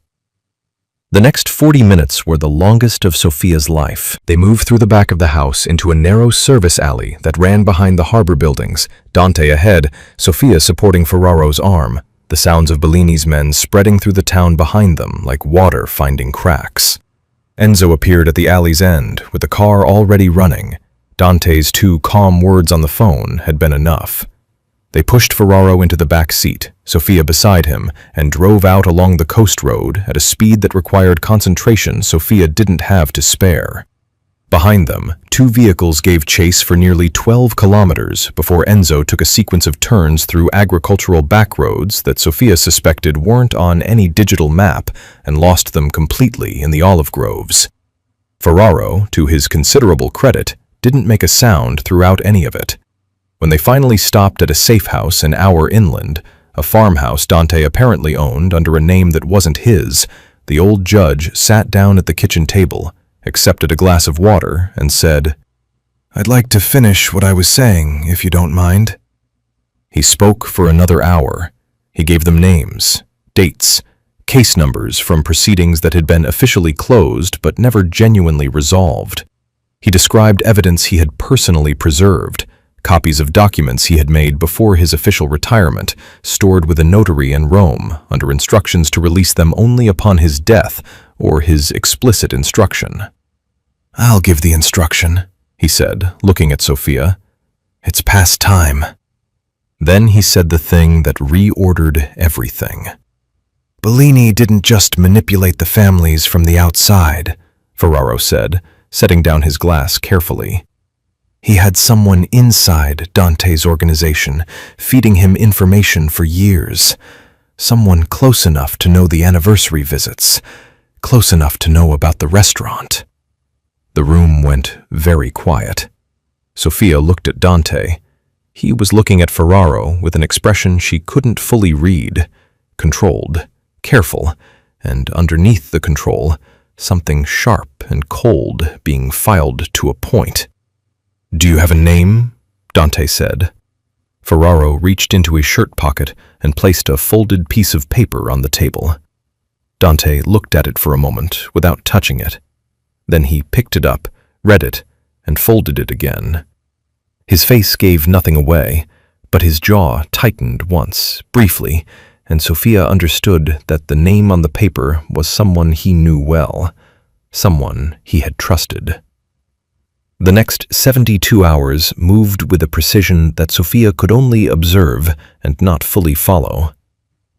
The next 40 minutes were the longest of Sofia's life. They moved through the back of the house into a narrow service alley that ran behind the harbor buildings, Dante ahead, Sofia supporting Ferraro's arm, the sounds of Bellini's men spreading through the town behind them like water finding cracks. Enzo appeared at the alley's end, with the car already running. Dante's 2 calm words on the phone had been enough. They pushed Ferraro into the back seat, Sofia beside him, and drove out along the coast road at a speed that required concentration Sofia didn't have to spare. Behind them, 2 vehicles gave chase for nearly 12 kilometers before Enzo took a sequence of turns through agricultural backroads that Sofia suspected weren't on any digital map and lost them completely in the olive groves. Ferraro, to his considerable credit, didn't make a sound throughout any of it. When they finally stopped at a safe house an hour inland, a farmhouse Dante apparently owned under a name that wasn't his, the old judge sat down at the kitchen table, accepted a glass of water, and said, "I'd like to finish what I was saying, if you don't mind." He spoke for another hour. He gave them names, dates, case numbers from proceedings that had been officially closed but never genuinely resolved. He described evidence he had personally preserved, copies of documents he had made before his official retirement, stored with a notary in Rome under instructions to release them only upon his death or his explicit instruction. "I'll give the instruction," he said, looking at Sofia. "It's past time." Then he said the thing that reordered everything. "Bellini didn't just manipulate the families from the outside," Ferraro said, setting down his glass carefully. "He had someone inside Dante's organization, feeding him information for years. Someone close enough to know the anniversary visits, close enough to know about the restaurant." The room went very quiet. Sofia looked at Dante. He was looking at Ferraro with an expression she couldn't fully read, controlled, careful, and underneath the control, something sharp and cold being filed to a point. "Do you have a name?" Dante said. Ferraro reached into his shirt pocket and placed a folded piece of paper on the table. Dante looked at it for a moment without touching it. Then he picked it up, read it, and folded it again. His face gave nothing away, but his jaw tightened once, briefly, and Sofia understood that the name on the paper was someone he knew well, someone he had trusted. The next 72 hours moved with a precision that Sofia could only observe and not fully follow.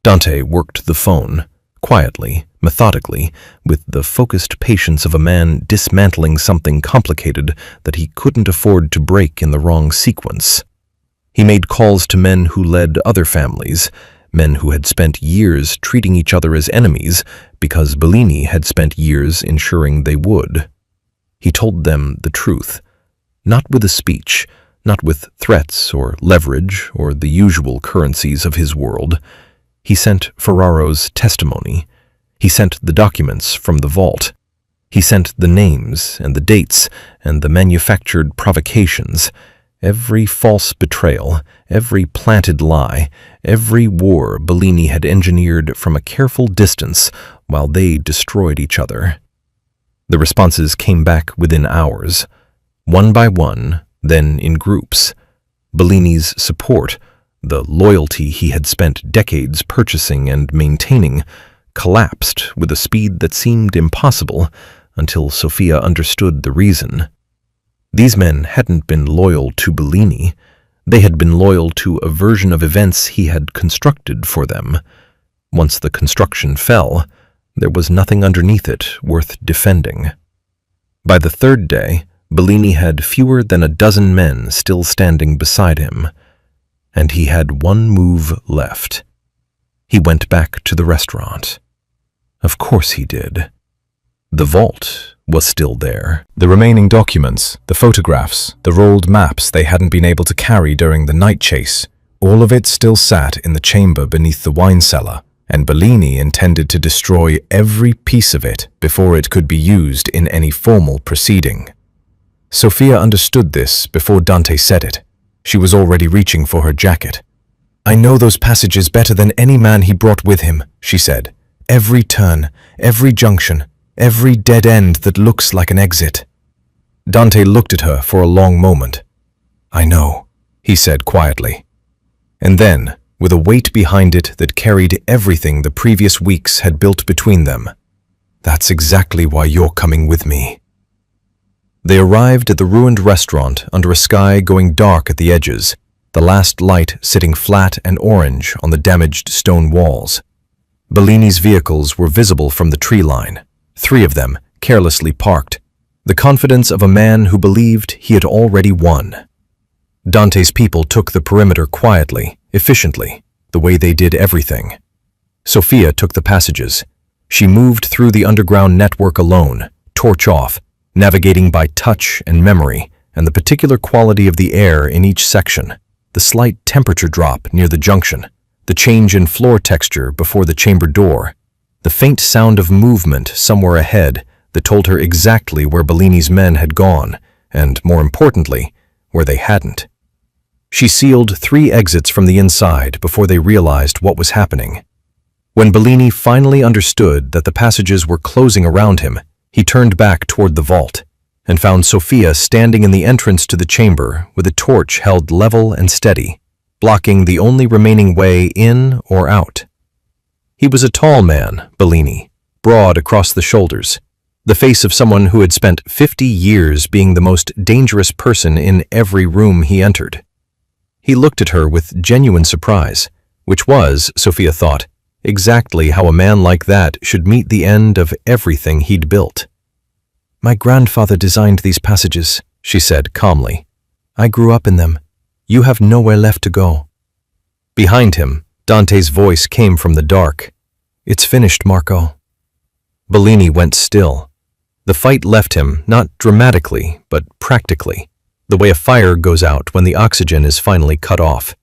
Dante worked the phone, quietly, methodically, with the focused patience of a man dismantling something complicated that he couldn't afford to break in the wrong sequence. He made calls to men who led other families, men who had spent years treating each other as enemies because Bellini had spent years ensuring they would. He told them the truth, not with a speech, not with threats or leverage or the usual currencies of his world. He sent Ferraro's testimony. He sent the documents from the vault. He sent the names and the dates and the manufactured provocations, every false betrayal, every planted lie, every war Bellini had engineered from a careful distance while they destroyed each other. The responses came back within hours, one by one, then in groups. Bellini's support, the loyalty he had spent decades purchasing and maintaining, collapsed with a speed that seemed impossible until Sofia understood the reason. These men hadn't been loyal to Bellini. They had been loyal to a version of events he had constructed for them. Once the construction fell, there was nothing underneath it worth defending. By the third day, Bellini had fewer than a dozen men still standing beside him, and he had one move left. He went back to the restaurant. Of course he did. The vault was still there. The remaining documents, the photographs, the rolled maps they hadn't been able to carry during the night chase, all of it still sat in the chamber beneath the wine cellar, and Bellini intended to destroy every piece of it before it could be used in any formal proceeding. Sofia understood this before Dante said it. She was already reaching for her jacket. "I know those passages better than any man he brought with him," she said. "Every turn, every junction, every dead end that looks like an exit." Dante looked at her for a long moment. "I know," he said quietly. And then, with a weight behind it that carried everything the previous weeks had built between them, "That's exactly why you're coming with me." They arrived at the ruined restaurant under a sky going dark at the edges, the last light sitting flat and orange on the damaged stone walls. Bellini's vehicles were visible from the tree line, 3 of them carelessly parked, the confidence of a man who believed he had already won. Dante's people took the perimeter quietly, efficiently, the way they did everything. Sofia took the passages. She moved through the underground network alone, torch off, navigating by touch and memory, and the particular quality of the air in each section, the slight temperature drop near the junction, the change in floor texture before the chamber door, the faint sound of movement somewhere ahead that told her exactly where Bellini's men had gone, and, more importantly, where they hadn't. She sealed 3 exits from the inside before they realized what was happening. When Bellini finally understood that the passages were closing around him, he turned back toward the vault and found Sofia standing in the entrance to the chamber with a torch held level and steady, blocking the only remaining way in or out. He was a tall man, Bellini, broad across the shoulders, the face of someone who had spent 50 years being the most dangerous person in every room he entered. He looked at her with genuine surprise, which was, Sofia thought, exactly how a man like that should meet the end of everything he'd built. "My grandfather designed these passages," she said calmly. "I grew up in them. You have nowhere left to go." Behind him, Dante's voice came from the dark. "It's finished, Marco." Bellini went still. The fight left him, not dramatically, but practically, the way a fire goes out when the oxygen is finally cut off.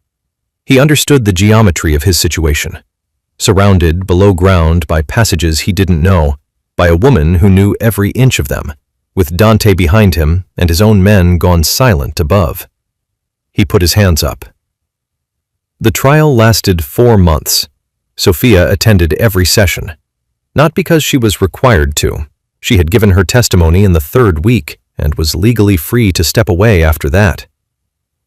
He understood the geometry of his situation. Surrounded below ground by passages he didn't know, by a woman who knew every inch of them, with Dante behind him and his own men gone silent above. He put his hands up. The trial lasted 4 months. Sofia attended every session. Not because she was required to. She had given her testimony in the 3rd week and was legally free to step away after that.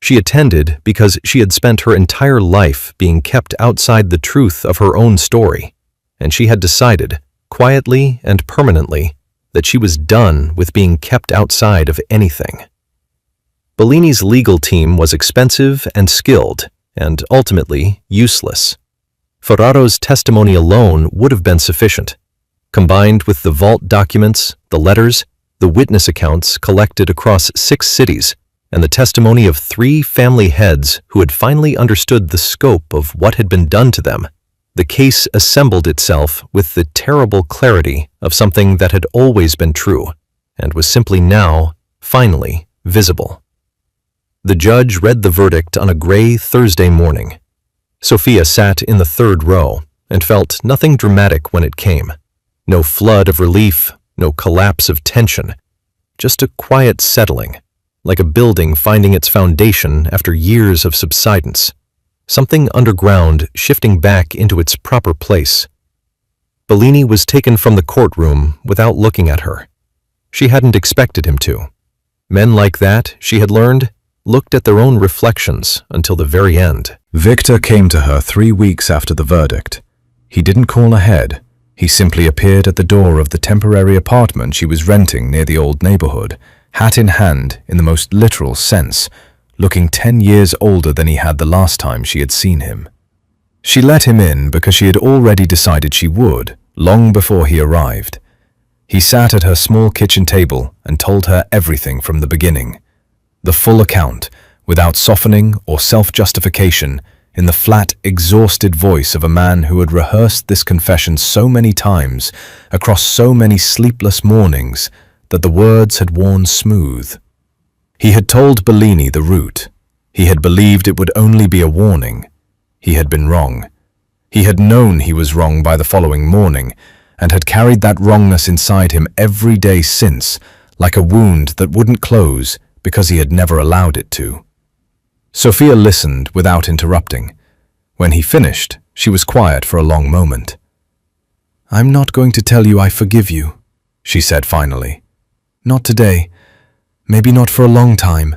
She attended because she had spent her entire life being kept outside the truth of her own story, and she had decided, quietly and permanently, that she was done with being kept outside of anything. Bellini's legal team was expensive and skilled, and ultimately useless. Ferraro's testimony alone would have been sufficient. Combined with the vault documents, the letters, the witness accounts collected across 6 cities, and the testimony of 3 family heads who had finally understood the scope of what had been done to them, the case assembled itself with the terrible clarity of something that had always been true, and was simply now, finally, visible. The judge read the verdict on a gray Thursday morning. Sofia sat in the 3rd row and felt nothing dramatic when it came. No flood of relief, no collapse of tension, just a quiet settling, like a building finding its foundation after years of subsidence, something underground shifting back into its proper place. Bellini was taken from the courtroom without looking at her. She hadn't expected him to. Men like that, she had learned, looked at their own reflections until the very end. Victor came to her 3 weeks after the verdict. He didn't call ahead. He simply appeared at the door of the temporary apartment she was renting near the old neighborhood, hat in hand in the most literal sense, looking 10 years older than he had the last time she had seen him. She let him in because she had already decided she would, long before he arrived. He sat at her small kitchen table and told her everything from the beginning. The full account, without softening or self-justification, in the flat, exhausted voice of a man who had rehearsed this confession so many times, across so many sleepless mornings, that the words had worn smooth. He had told Bellini the route. He had believed it would only be a warning. He had been wrong. He had known he was wrong by the following morning, and had carried that wrongness inside him every day since, like a wound that wouldn't close because he had never allowed it to. Sophia listened without interrupting. When he finished, she was quiet for a long moment. "I'm not going to tell you I forgive you," she said finally. "Not today. Maybe not for a long time.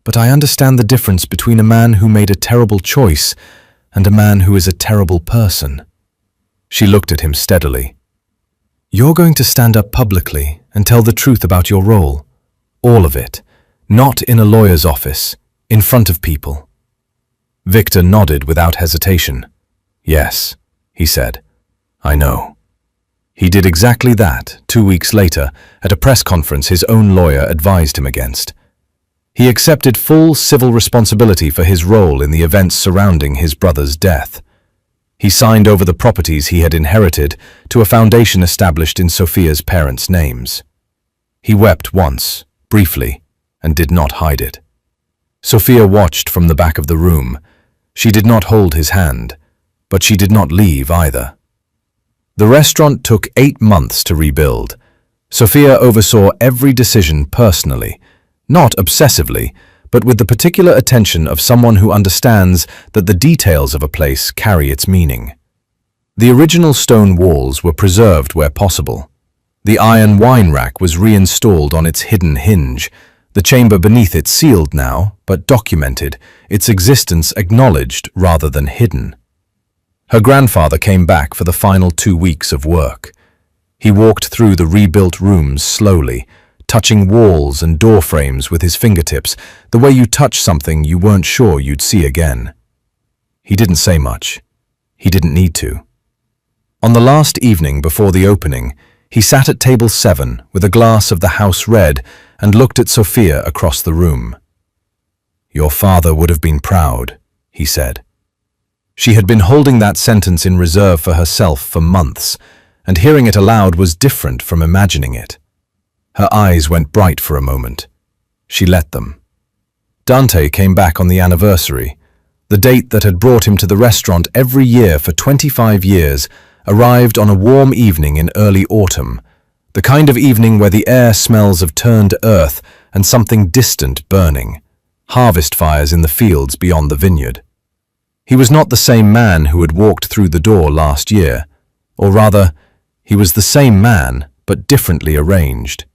But I understand the difference between a man who made a terrible choice and a man who is a terrible person." She looked at him steadily. "You're going to stand up publicly and tell the truth about your role. All of it. Not in a lawyer's office, in front of people." Victor nodded without hesitation. "Yes," he said. "I know." He did exactly that 2 weeks later at a press conference his own lawyer advised him against. He accepted full civil responsibility for his role in the events surrounding his brother's death. He signed over the properties he had inherited to a foundation established in Sophia's parents' names. He wept once, briefly, and did not hide it. Sophia watched from the back of the room. She did not hold his hand, but she did not leave either. The restaurant took 8 months to rebuild. Sophia oversaw every decision personally, not obsessively, but with the particular attention of someone who understands that the details of a place carry its meaning. The original stone walls were preserved where possible. The iron wine rack was reinstalled on its hidden hinge, the chamber beneath it sealed now, but documented, its existence acknowledged rather than hidden. Her grandfather came back for the final 2 weeks of work. He walked through the rebuilt rooms slowly, touching walls and door frames with his fingertips, the way you touch something you weren't sure you'd see again. He didn't say much. He didn't need to. On the last evening before the opening, he sat at table 7 with a glass of the house red and looked at Sophia across the room. "Your father would have been proud," he said. She had been holding that sentence in reserve for herself for months, and hearing it aloud was different from imagining it. Her eyes went bright for a moment. She let them. Dante came back on the anniversary. The date that had brought him to the restaurant every year for 25 years arrived on a warm evening in early autumn, the kind of evening where the air smells of turned earth and something distant burning, harvest fires in the fields beyond the vineyard. He was not the same man who had walked through the door last year, or rather, he was the same man, but differently arranged.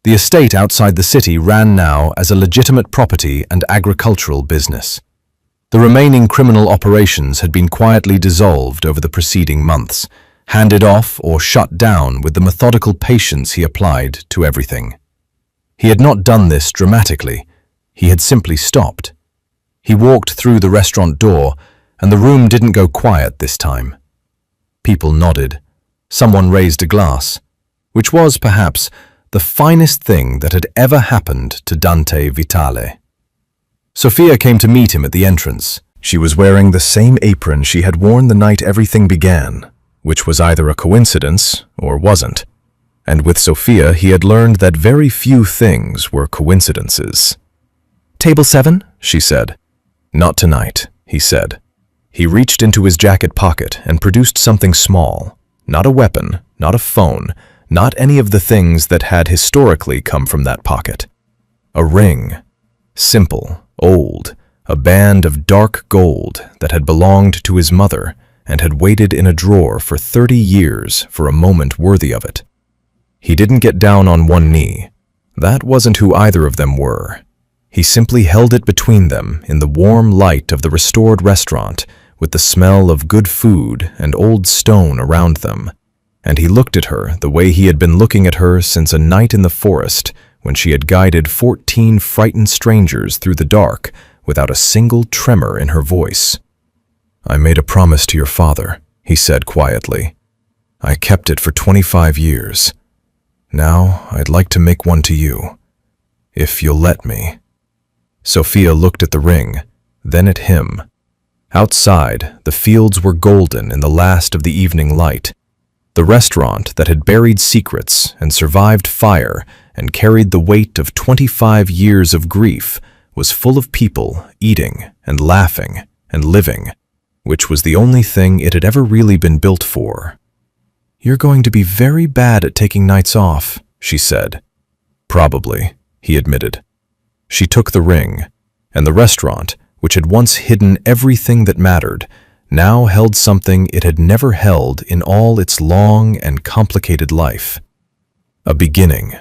The estate outside the city ran now as a legitimate property and agricultural business. The remaining criminal operations had been quietly dissolved over the preceding months, handed off or shut down with the methodical patience he applied to everything. He had not done this dramatically. He had simply stopped. He walked through the restaurant door, and the room didn't go quiet this time. People nodded. Someone raised a glass, which was, perhaps, the finest thing that had ever happened to Dante Vitale. Sophia came to meet him at the entrance. She was wearing the same apron she had worn the night everything began, which was either a coincidence or wasn't. And with Sophia, he had learned that very few things were coincidences. "Table 7?" she said. "Not tonight," he said. He reached into his jacket pocket and produced something small. Not a weapon, not a phone, not any of the things that had historically come from that pocket. A ring. Simple, old, a band of dark gold that had belonged to his mother and had waited in a drawer for 30 years for a moment worthy of it. He didn't get down on one knee. That wasn't who either of them were. He simply held it between them in the warm light of the restored restaurant with the smell of good food and old stone around them, and he looked at her the way he had been looking at her since a night in the forest when she had guided 14 frightened strangers through the dark without a single tremor in her voice. "I made a promise to your father," he said quietly. "I kept it for 25 years. Now I'd like to make one to you, if you'll let me." Sophia looked at the ring, then at him. Outside, the fields were golden in the last of the evening light. The restaurant that had buried secrets and survived fire and carried the weight of 25 years of grief was full of people eating and laughing and living, which was the only thing it had ever really been built for. "You're going to be very bad at taking nights off," she said. "Probably," he admitted. She took the ring, and the restaurant, which had once hidden everything that mattered, now held something it had never held in all its long and complicated life. A beginning.